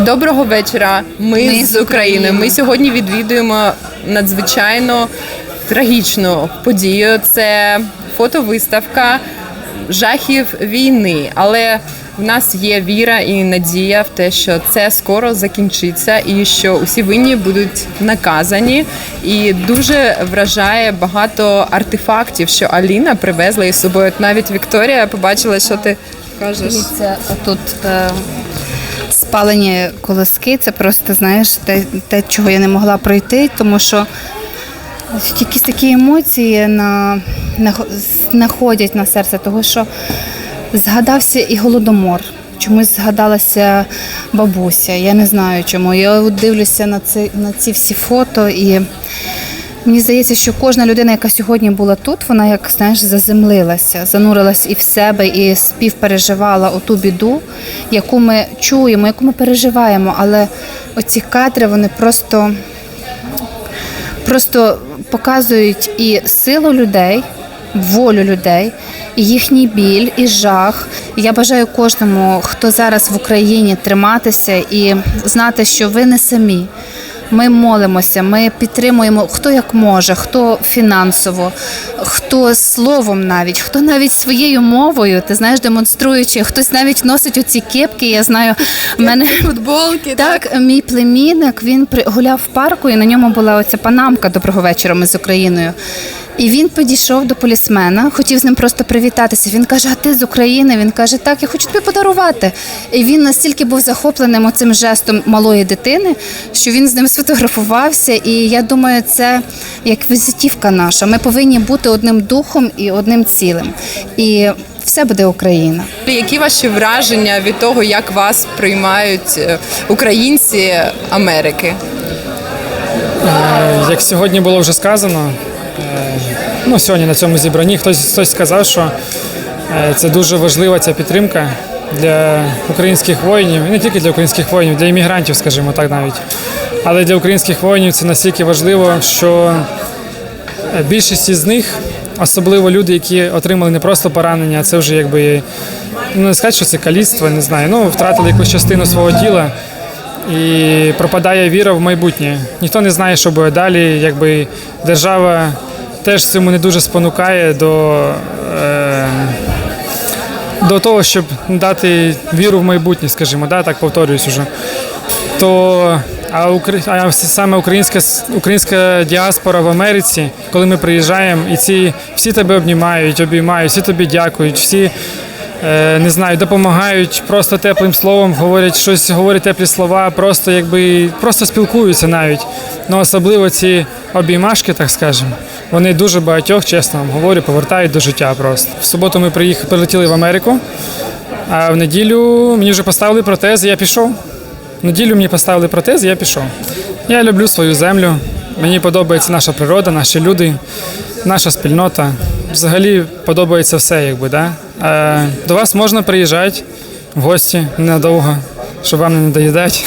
Доброго вечора, ми з України. Ми сьогодні відвідуємо надзвичайно трагічну подію. Це фото-виставка жахів війни. Але в нас є віра і надія в те, що це скоро закінчиться і що усі винні будуть наказані. І дуже вражає багато артефактів, що Аліна привезла із собою. Навіть Вікторія побачила, що ти кажеш. Дивіться, тут спалені колоски, це просто, знаєш, те, чого я не могла пройти, тому що якісь такі емоції находять на серце, того що згадався і Голодомор, чомусь згадалася бабуся, я не знаю чому. Я дивлюся на ці всі фото і мені здається, що кожна людина, яка сьогодні була тут, вона, як, знаєш, заземлилася, занурилась і в себе, і співпереживала оту біду, яку ми чуємо, яку ми переживаємо. Але оці кадри, вони просто показують і силу людей, волю людей, і їхній біль, і жах. І я бажаю кожному, хто зараз в Україні, триматися і знати, що ви не самі. Ми молимося, ми підтримуємо, хто як може, хто фінансово, хто словом навіть, хто навіть своєю мовою, ти знаєш, демонструючи, хтось навіть носить оці кепки, я знаю, в мене футболки. Так, мій племінник, він гуляв в парку і на ньому була оця панамка «Доброго вечора, ми з Україною». І він підійшов до полісмена, хотів з ним просто привітатися. Він каже, а ти з України? Він каже, так, я хочу тобі подарувати. І він настільки був захопленим оцим жестом малої дитини, що він з ним сфотографувався. І я думаю, це як візитівка наша. Ми повинні бути одним духом і одним цілим. І все буде Україна. Які ваші враження від того, як вас приймають українці Америки? Як сьогодні було вже сказано, сьогодні на цьому зібранні хтось сказав, що це дуже важлива ця підтримка для українських воїнів, і не тільки для українських воїнів, для іммігрантів, скажімо так навіть. Але для українських воїнів це настільки важливо, що більшість із них, особливо люди, які отримали не просто поранення, а це вже якби, не сказати, що це каліцтво, не знаю, втратили якусь частину свого тіла. І пропадає віра в майбутнє. Ніхто не знає, що буде далі. Якби держава теж цьому не дуже спонукає до того, щоб дати віру в майбутнє, скажімо, так повторююсь уже. А саме українська діаспора в Америці, коли ми приїжджаємо, і всі тебе обнімають, всі тобі дякують, всі не знаю, допомагають просто теплим словом, говорять теплі слова, просто спілкуються навіть. Особливо ці обіймашки, так скажемо, вони дуже багатьох, чесно вам говорю, повертають до життя просто. В суботу ми прилетіли в Америку, а в неділю мені вже поставили протез, і я пішов. В неділю мені поставили протез, і я пішов. Я люблю свою землю, мені подобається наша природа, наші люди, наша спільнота. Взагалі подобається все, До вас можна приїжджати в гості ненадовго, щоб вам не надоїдати.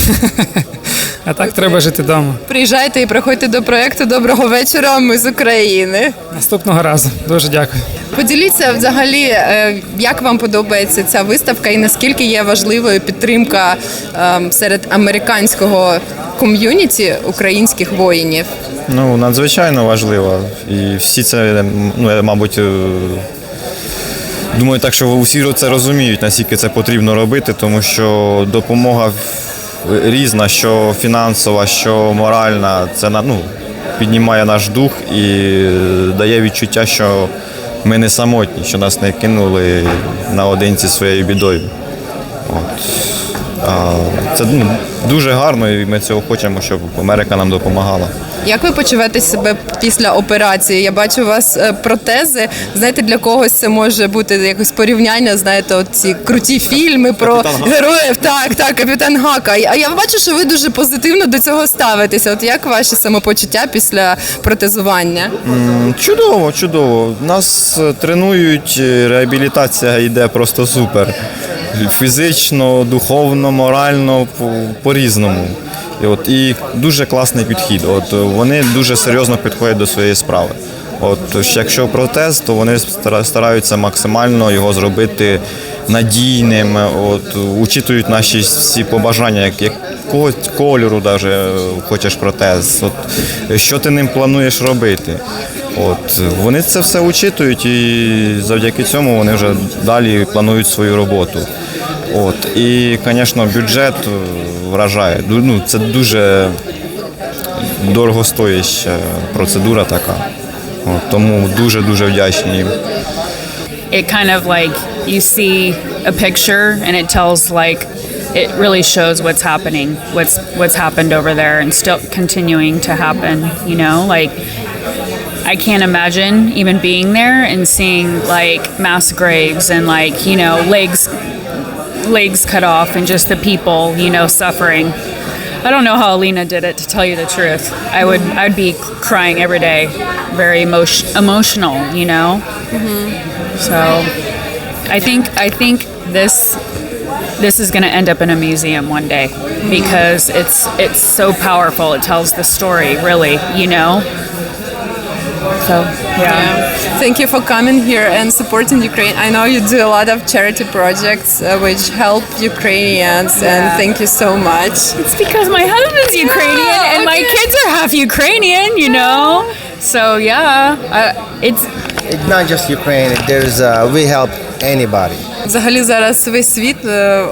А так треба жити вдома. Приїжджайте і приходьте до проєкту «Доброго вечора, ми з України». Наступного разу. Дуже дякую. Поділіться взагалі, як вам подобається ця виставка і наскільки є важливою підтримка серед американського ком'юніті українських воїнів? Надзвичайно важливо. І всі це, мабуть, думаю так, що усі це розуміють, наскільки це потрібно робити, тому що допомога різна, що фінансова, що моральна, це піднімає наш дух і дає відчуття, що ми не самотні, що нас не кинули наодинці своєю бідою. Це дуже гарно, і ми цього хочемо, щоб Америка нам допомагала. Як ви почуваєте себе після операції? Я бачу у вас протези. Знаєте, для когось це може бути якось порівняння, ці круті фільми про героїв. Так, Капітан Гака. А я бачу, що ви дуже позитивно до цього ставитеся. Як ваші самопочуття після протезування? Чудово. Нас тренують, реабілітація йде просто супер. Фізично, духовно, морально, по-різному. І дуже класний підхід. Вони дуже серйозно підходять до своєї справи. От якщо протез, то вони стараються максимально його зробити надійним, учитують наші всі побажання, якого кольору навіть хочеш протез, що ти ним плануєш робити. Вони це все учитують і завдяки цьому вони вже далі планують свою роботу. І, звісно, бюджет вражає. Це дуже дорогостояща процедура така. Тому дуже-дуже вдячні їм. It kind of like you see a picture and it tells like it really shows what's happening, what's happened over there and still continuing to happen, you know? Like I can't imagine even being there and seeing like mass graves and like, you know, legs cut off and just the people, you know, suffering. I don't know how Alina did it, to tell you the truth. I'd be crying every day, very emotional, you know. Mm-hmm. So, I think this is going to end up in a museum one day because it's so powerful. It tells the story, really, you know. So, yeah. Thank you for coming here and supporting Ukraine. I know you do a lot of charity projects which help Ukrainians, and thank you so much. It's because my husband's Ukrainian and my kids are half Ukrainian, you know. So it's not just Ukraine. We help anybody. Взагалі зараз весь світ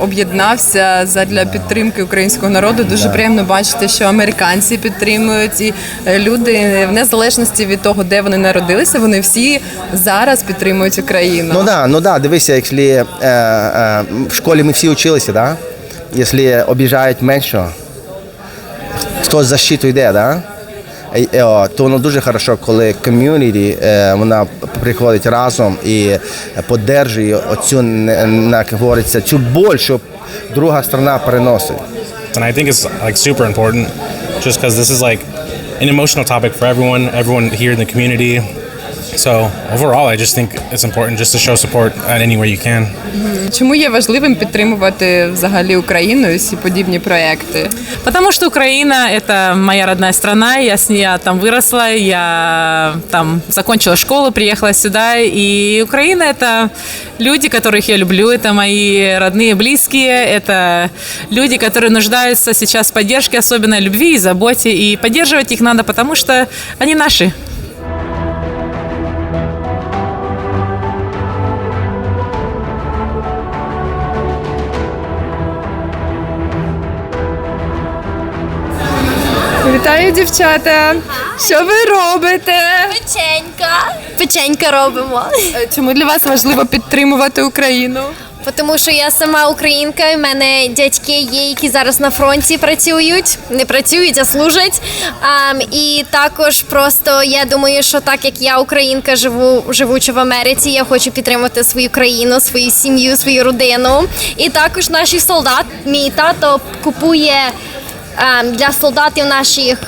об'єднався задля підтримки українського народу. Дуже приємно бачити, що американці підтримують, і люди, в незалежності від того, де вони народилися, вони всі зараз підтримують Україну. Ну да, дивися, якщо в школі ми всі вчилися, да? Якщо обіжають менше, хтось в защиту йде, да? То воно дуже хорошо, коли ком'юніті, вона приходить разом і підтримує оцю, як говориться, цю боль, що друга сторона переносить. And I think it's like super important just because this is like an emotional topic for everyone here in the community. So overall, I just think it's important just to show support anywhere you can. Чому є важливим підтримувати взагалі Україну і всі подібні проекти? Потому что Украина – это моя родная страна, я там выросла, я там закончила школу, приехала сюда, и Украина – это люди, которых я люблю, это мои родные, близкие, это люди, которые нуждаются сейчас в поддержке, особенно любви и заботе, и поддерживать их надо, потому что они наши. Вітаю, дівчата! Що ви робите? Печенька робимо. Чому для вас важливо підтримувати Україну? Тому що я сама українка, і в мене дядьки є, які зараз на фронті працюють. Не працюють, а служать. І також просто я думаю, що так як я українка, живучи в Америці, я хочу підтримати свою країну, свою сім'ю, свою родину. І також наших солдат. Мій тато купує для солдатів наших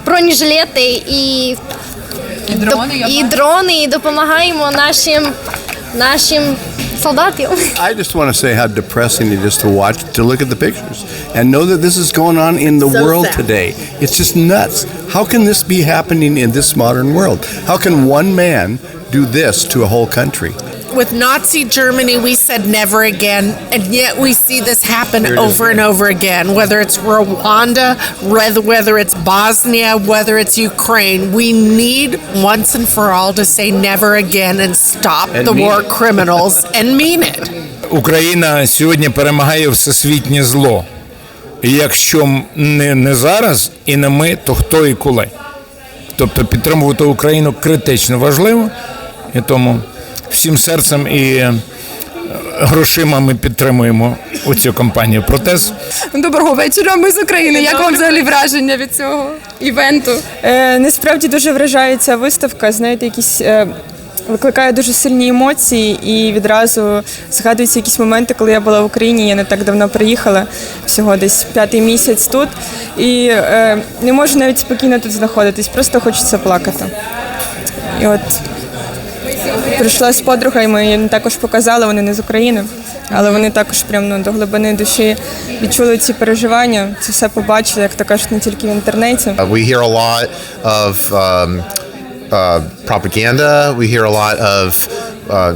бронежилети і дрони, і допомагаємо нашим солдатам. I just want to say how depressing it is to watch, to look at the pictures and know that this is going on in the world today. It's just nuts. How can this be happening in this modern world? How can one man do this to a whole country? With Nazi Germany, we said never again, and yet we see this happen over and over again, whether it's Rwanda, whether it's Bosnia, whether it's Ukraine. We need once and for all to say never again and stop the war criminals and mean it. Україна сьогодні перемагає всесвітнє зло. І якщо не зараз і не ми, то хто і коли. Тобто підтримувати Україну критично важливо, і тому всім серцем і грошима ми підтримуємо оцю кампанію «Протез». Доброго вечора, ми з України. Як вам взагалі враження від цього івенту? Насправді дуже вражає ця виставка, знаєте, якісь викликає дуже сильні емоції, і відразу згадуються якісь моменти, коли я була в Україні, я не так давно приїхала, всього десь 5-й місяць тут, і не можу навіть спокійно тут знаходитись, просто хочеться плакати. І от прийшла з подругою, їм також показали, вони не з України, але вони також прямо до глибини душі відчули ці переживання, це все побачили, як то кажуть, не тільки в інтернеті. We hear a lot of propaganda. We hear a lot of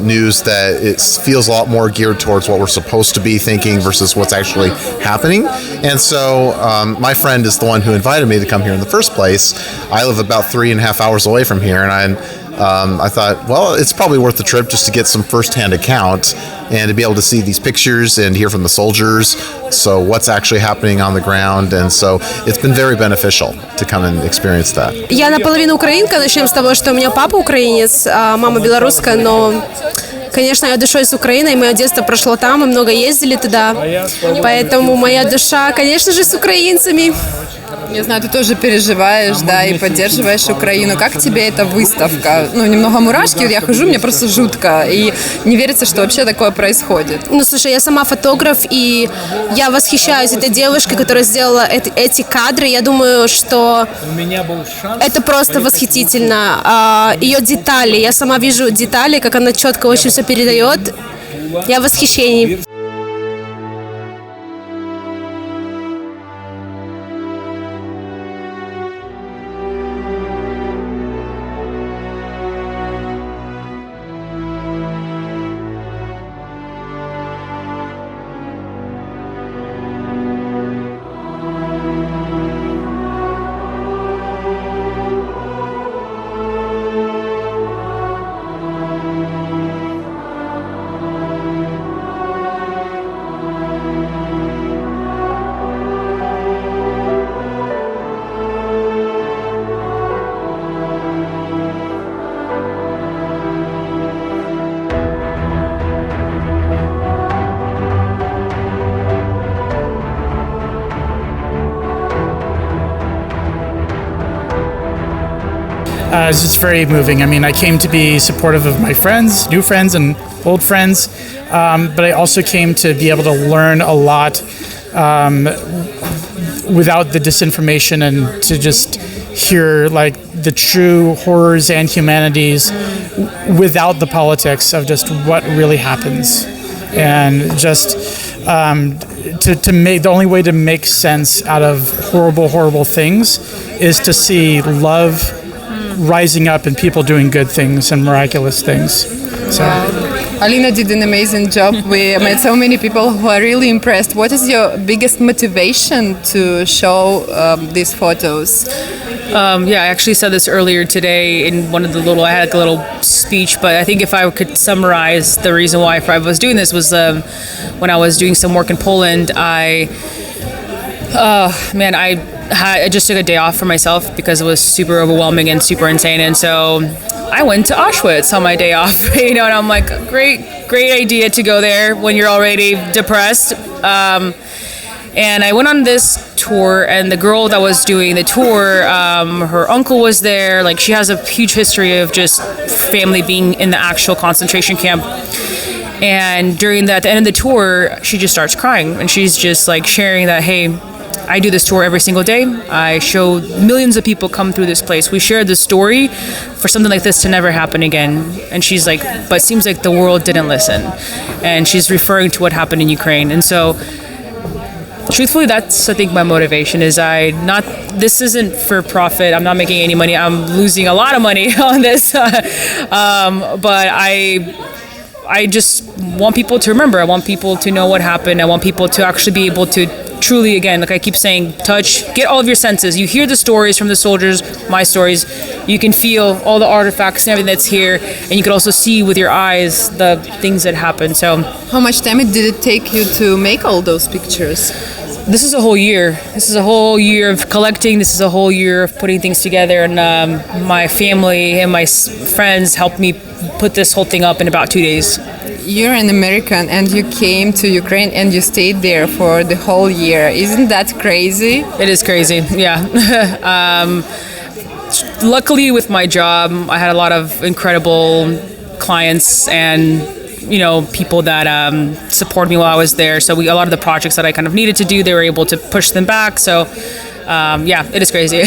news that it feels a lot more geared towards what we're supposed to be thinking versus what's actually happening. And so my friend is the one who invited me to come here in the first place. I live about 3.5 hours away from here, and I thought, well, it's probably worth the trip just to get some firsthand account and to be able to see these pictures and hear from the soldiers, so what's actually happening on the ground. And so it's been very beneficial to come and experience that. Я наполовину украинка. Начнем с того, что у меня папа украинец, а мама белорусская, но, конечно, я душой с Украиной. Мое детство прошло там, мы много ездили туда. Поэтому моя душа, конечно же, с украинцами. Я знаю, ты тоже переживаешь, да, и поддерживаешь Украину. Как тебе эта выставка? Ну, немного мурашки, я хожу, мне просто жутко, и не верится, что вообще такое происходит. Ну, слушай, я сама фотограф, и я восхищаюсь этой девушкой, которая сделала эти кадры. Я думаю, что это просто восхитительно. Ее детали, я сама вижу детали, как она четко очень все передает. Я в восхищении. It's just very moving. I mean, I came to be supportive of my friends, new friends and old friends, but I also came to be able to learn a lot without the disinformation, and to just hear like the true horrors and humanities without the politics of just what really happens. And just to make, the only way to make sense out of horrible things is to see love rising up and people doing good things and miraculous things. So Alina did an amazing job. We met so many people who are really impressed. What is your biggest motivation to show these photos? Yeah, I actually said this earlier today in one of the I had like a little speech, but I think if I could summarize the reason why I was doing this was when I was doing some work in Poland, I just took a day off for myself because it was super overwhelming and super insane. And so I went to Auschwitz on my day off, and I'm like, great idea to go there when you're already depressed. And I went on this tour, and the girl that was doing the tour, her uncle was there. Like, she has a huge history of just family being in the actual concentration camp. And at the end of the tour, she just starts crying, and she's just like sharing that, hey, I do this tour every single day. I show millions of people come through this place. We share the story for something like this to never happen again. And she's like, but it seems like the world didn't listen. And she's referring to what happened in Ukraine. And so truthfully, that's, I think, my motivation is this isn't for profit. I'm not making any money. I'm losing a lot of money on this. But I just want people to remember. I want people to know what happened. I want people to actually be able to truly, again, like I keep saying, touch, get all of your senses. You hear the stories from the soldiers, my stories. You can feel all the artifacts and everything that's here. And you can also see with your eyes the things that happened. So, how much time did it take you to make all those pictures? This is a whole year. This is a whole year of collecting. This is a whole year of putting things together. And my family and my friends helped me put this whole thing up in about 2 days. You're an American and you came to Ukraine and you stayed there for the whole year. Isn't that crazy? It is crazy, yeah. Luckily with my job, I had a lot of incredible clients and people that supported me while I was there. So a lot of the projects that I kind of needed to do, they were able to push them back. So yeah, it is crazy.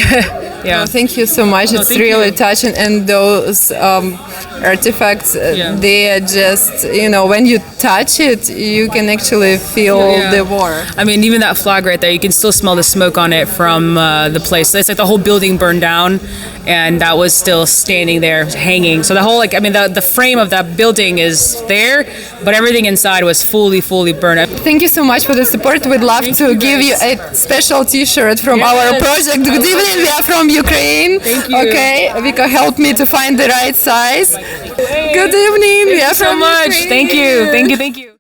Yeah. Oh, thank you so much. It's really touching, and those artifacts, they are just, you know, when you touch it, you can actually feel the war. I mean, even that flag right there, you can still smell the smoke on it from the place. So it's like the whole building burned down, and that was still standing there, hanging. So the whole, like, I mean, the frame of that building is there, but everything inside was fully burned up. Thank you so much for the support. We'd love to give you a special T-shirt from our project. Good evening. We are from Ukraine. Thank you. Okay, Vika helped me to find the right size. Good evening. We are so from much. Ukraine. Thank you.